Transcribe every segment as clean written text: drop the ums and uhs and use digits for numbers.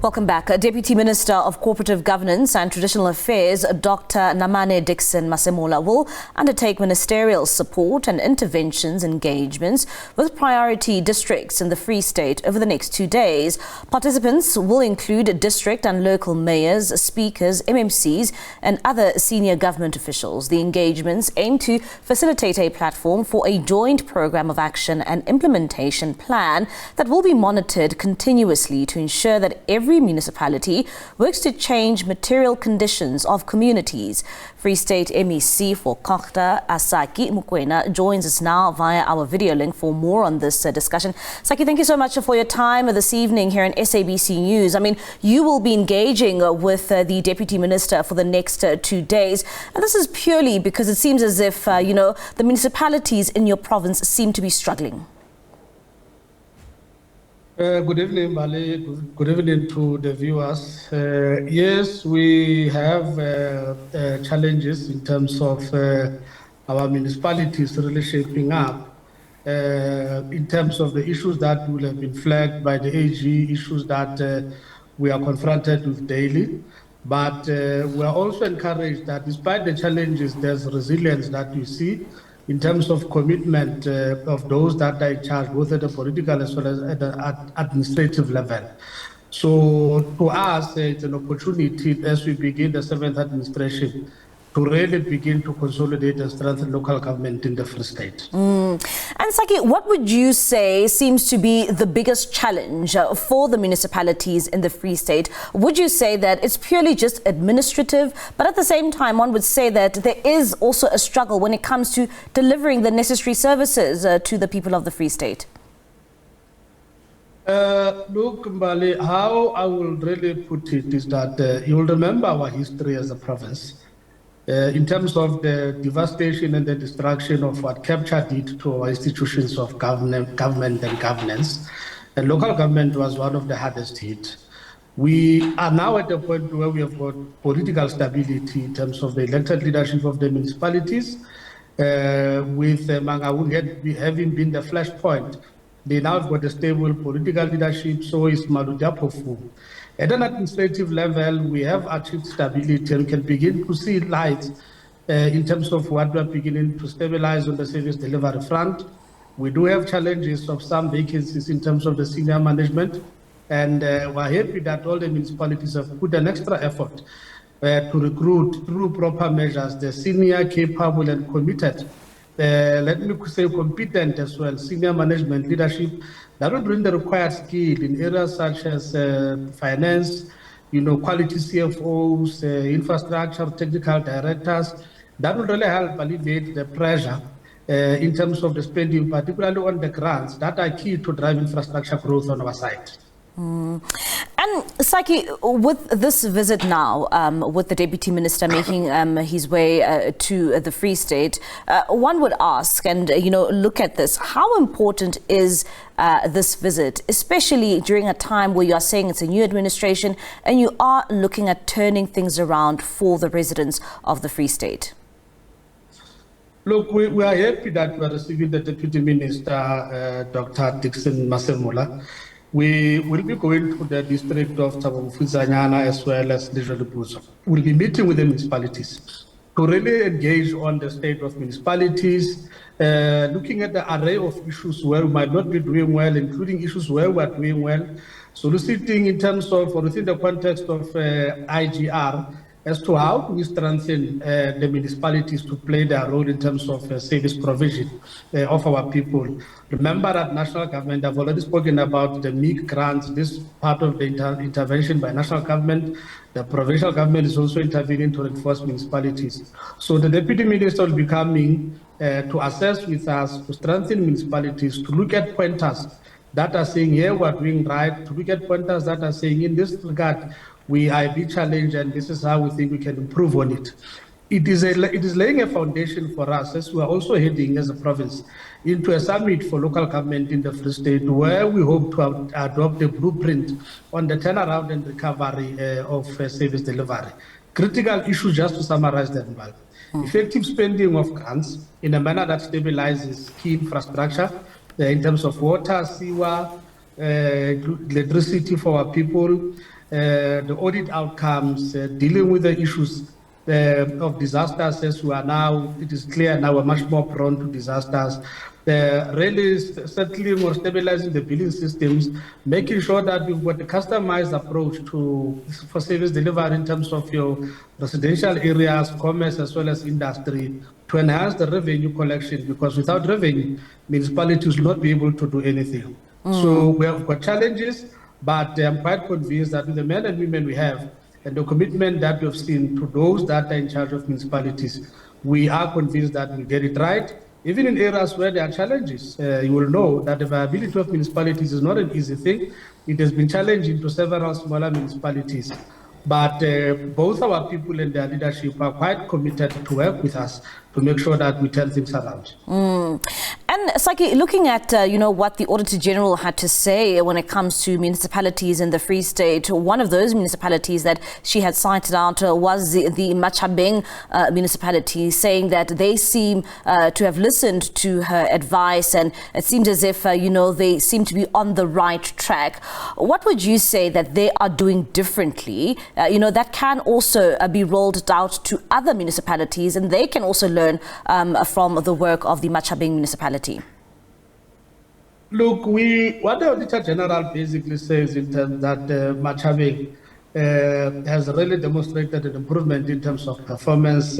Welcome back. Deputy Minister of Cooperative Governance and Traditional Affairs, Dr. Namane Dickson Masemola, will undertake ministerial support and interventions engagements with priority districts in the Free State over the next 2 days. Participants will include district and local mayors, speakers, MMCs and other senior government officials. The engagements aim to facilitate a platform for a joint program of action and implementation plan that will be monitored continuously to ensure that every municipality works to change material conditions of communities. Free State MEC for Cooperative, Teboho Mokoena, joins us now via our video link for more on this discussion. Saki, thank you so much for your time this evening here in SABC News. I mean, you will be engaging with the Deputy Minister for the next 2 days. And this is purely because it seems as if, the municipalities in your province seem to be struggling. Good evening, Bali. Good evening to the viewers. Yes, we have challenges in terms of our municipalities really shaping up in terms of the issues that will have been flagged by the AG, issues that we are confronted with daily. But we are also encouraged that despite the challenges, there's resilience that we see in terms of commitment of those that are in charge, both at the political as well as at the administrative level. So to us, it's an opportunity as we begin the 7th administration to really begin to consolidate and strengthen local government in the Free State. And Saki, what would you say seems to be the biggest challenge for the municipalities in the Free State? Would you say that it's purely just administrative, but at the same time one would say that there is also a struggle when it comes to delivering the necessary services to the people of the Free State? Look, Mbali, how I will really put it is that you will remember our history as a province. In terms of the devastation and the destruction of what capture did to our institutions of government and governance, and local government was one of the hardest hit. We are now at a point where we have got political stability in terms of the elected leadership of the municipalities, with Mangaung having been the flashpoint. They now have got a stable political leadership, so is Malujapofu. At an administrative level, we have achieved stability and we can begin to see light in terms of what we are beginning to stabilize on the service delivery front. We do have challenges of some vacancies in terms of the senior management, and we're happy that all the municipalities have put an extra effort to recruit through proper measures the senior, capable and committed, let me say competent as well, senior management leadership that will bring the required skill in areas such as finance, quality CFOs, infrastructure, technical directors. That will really help alleviate the pressure in terms of the spending, particularly on the grants that are key to drive infrastructure growth on our side. And Saki, with this visit now, with the Deputy Minister making his way to the Free State, one would ask and, look at this. How important is this visit, especially during a time where you are saying it's a new administration and you are looking at turning things around for the residents of the Free State? Look, we are happy that we are receiving the Deputy Minister, Dr. Dickson Masemola. We will be going to the district of Teboho Mokoena as well as Teboho. We'll be meeting with the municipalities to really engage on the state of municipalities, looking at the array of issues where we might not be doing well, including issues where we are doing well, soliciting in terms of, or within the context of IGR, as to how we strengthen the municipalities to play their role in terms of service provision of our people. Remember that national government, I've already spoken about the MMC grants, this part of the intervention by national government. The provincial government is also intervening to reinforce municipalities. So the Deputy Minister will be coming to assess with us, to strengthen municipalities, to look at pointers that are saying, here we're doing right, to look at pointers that are saying, in this regard, we are a big challenge and this is how we think we can improve on it. It is laying a foundation for us as we are also heading as a province into a summit for local government in the Free State, where we hope to adopt a blueprint on the turnaround and recovery of service delivery. Critical issues, just to summarize them, effective spending of grants in a manner that stabilizes key infrastructure in terms of water, sewer, electricity for our people, the audit outcomes, dealing with the issues of disasters as we are now. It is clear now we're much more prone to disasters. Really settling or stabilizing the billing systems, making sure that we've got a customized approach for service delivery in terms of your residential areas, commerce, as well as industry, to enhance the revenue collection, because without revenue, municipalities will not be able to do anything. So we have got challenges, but I'm quite convinced that with the men and women we have, and the commitment that we have seen to those that are in charge of municipalities, we are convinced that we'll get it right. Even in areas where there are challenges, you will know that the viability of municipalities is not an easy thing. It has been challenging to several smaller municipalities. But both our people and their leadership are quite committed to work with us to make sure that we turn things around. And Saki, looking at what the Auditor General had to say when it comes to municipalities in the Free State, one of those municipalities that she had cited out was the Maching municipality, saying that they seem to have listened to her advice, and it seems as if they seem to be on the right track. What would you say that they are doing differently, that can also be rolled out to other municipalities, and they can also learn from the work of the Maching municipality? Look, what the Auditor General basically says in terms that Maching has really demonstrated an improvement in terms of performance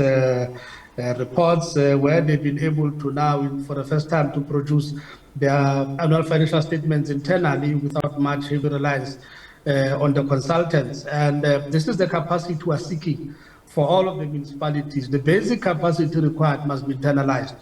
reports, where they've been able to now, for the first time, to produce their annual financial statements internally without much heavy reliance on the consultants. And this is the capacity we are seeking for all of the municipalities. The basic capacity required must be internalized.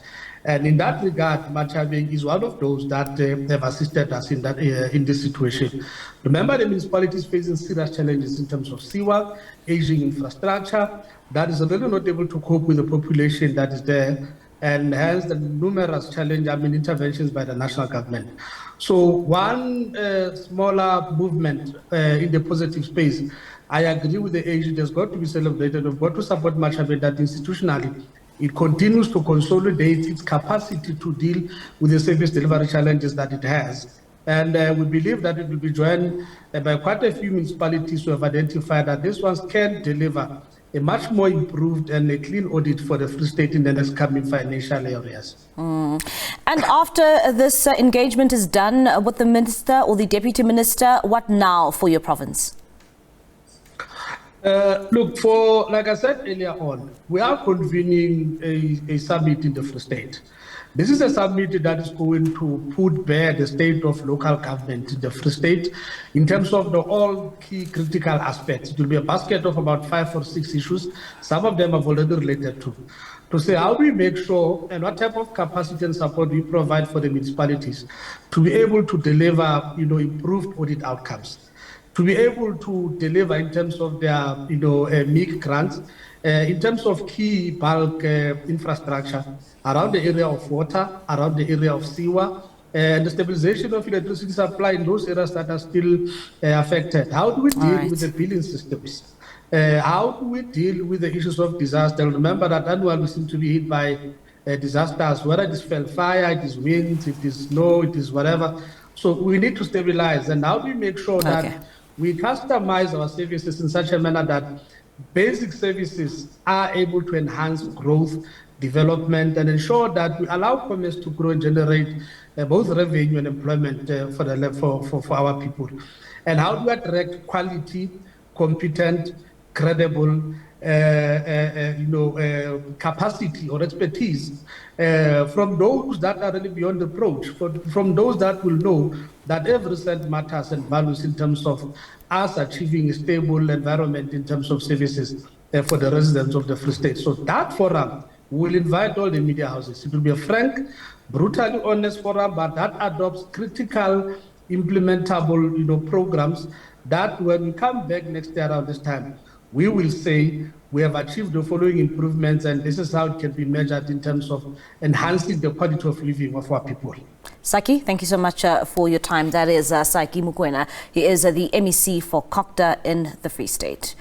And in that regard, Maching is one of those that have assisted us in this situation. Remember, the municipality is facing serious challenges in terms of sewer, aging infrastructure, that is really not able to cope with the population that is there, and hence the numerous interventions by the national government. So one smaller movement in the positive space, I agree with the age, there's got to be celebrated. We've got to support Maching that institutionally it continues to consolidate its capacity to deal with the service delivery challenges that it has. And we believe that it will be joined by quite a few municipalities who have identified that these ones can deliver a much more improved and a clean audit for the Free State in the next coming financial areas. And after this engagement is done with the minister or the deputy minister, what now for your province? Look, like I said earlier on, we are convening a summit in the Free State. This is a summit that is going to put bare the state of local government in the Free State in terms of the all key critical aspects. It will be a basket of about 5 or 6 issues. Some of them have already related to say how we make sure and what type of capacity and support we provide for the municipalities to be able to deliver, improved audit outcomes, to be able to deliver in terms of their, MIC grants, in terms of key bulk infrastructure around the area of water, around the area of sewer, and the stabilization of electricity supply in those areas that are still affected. How do we deal with the billing systems? How do we deal with the issues of disaster? Remember that annually we seem to be hit by disasters, whether it is fire, it is winds, it is snow, it is whatever. So we need to stabilize. And how do we make sure that we customize our services in such a manner that basic services are able to enhance growth, development, and ensure that we allow commerce to grow and generate both revenue and employment for our people? And how do we attract quality, competent, credible, capacity or expertise from those that are really beyond reproach, from those that will know that every cent matters and values in terms of us achieving a stable environment in terms of services for the residents of the Free State. So that forum will invite all the media houses. It will be a frank, brutally honest forum, but that adopts critical, implementable, programs that when we come back next year around this time, we will say we have achieved the following improvements, and this is how it can be measured in terms of enhancing the quality of living of our people. Saki, thank you so much for your time. That is Teboho Mokoena. He is the MEC for Cooperative in the Free State.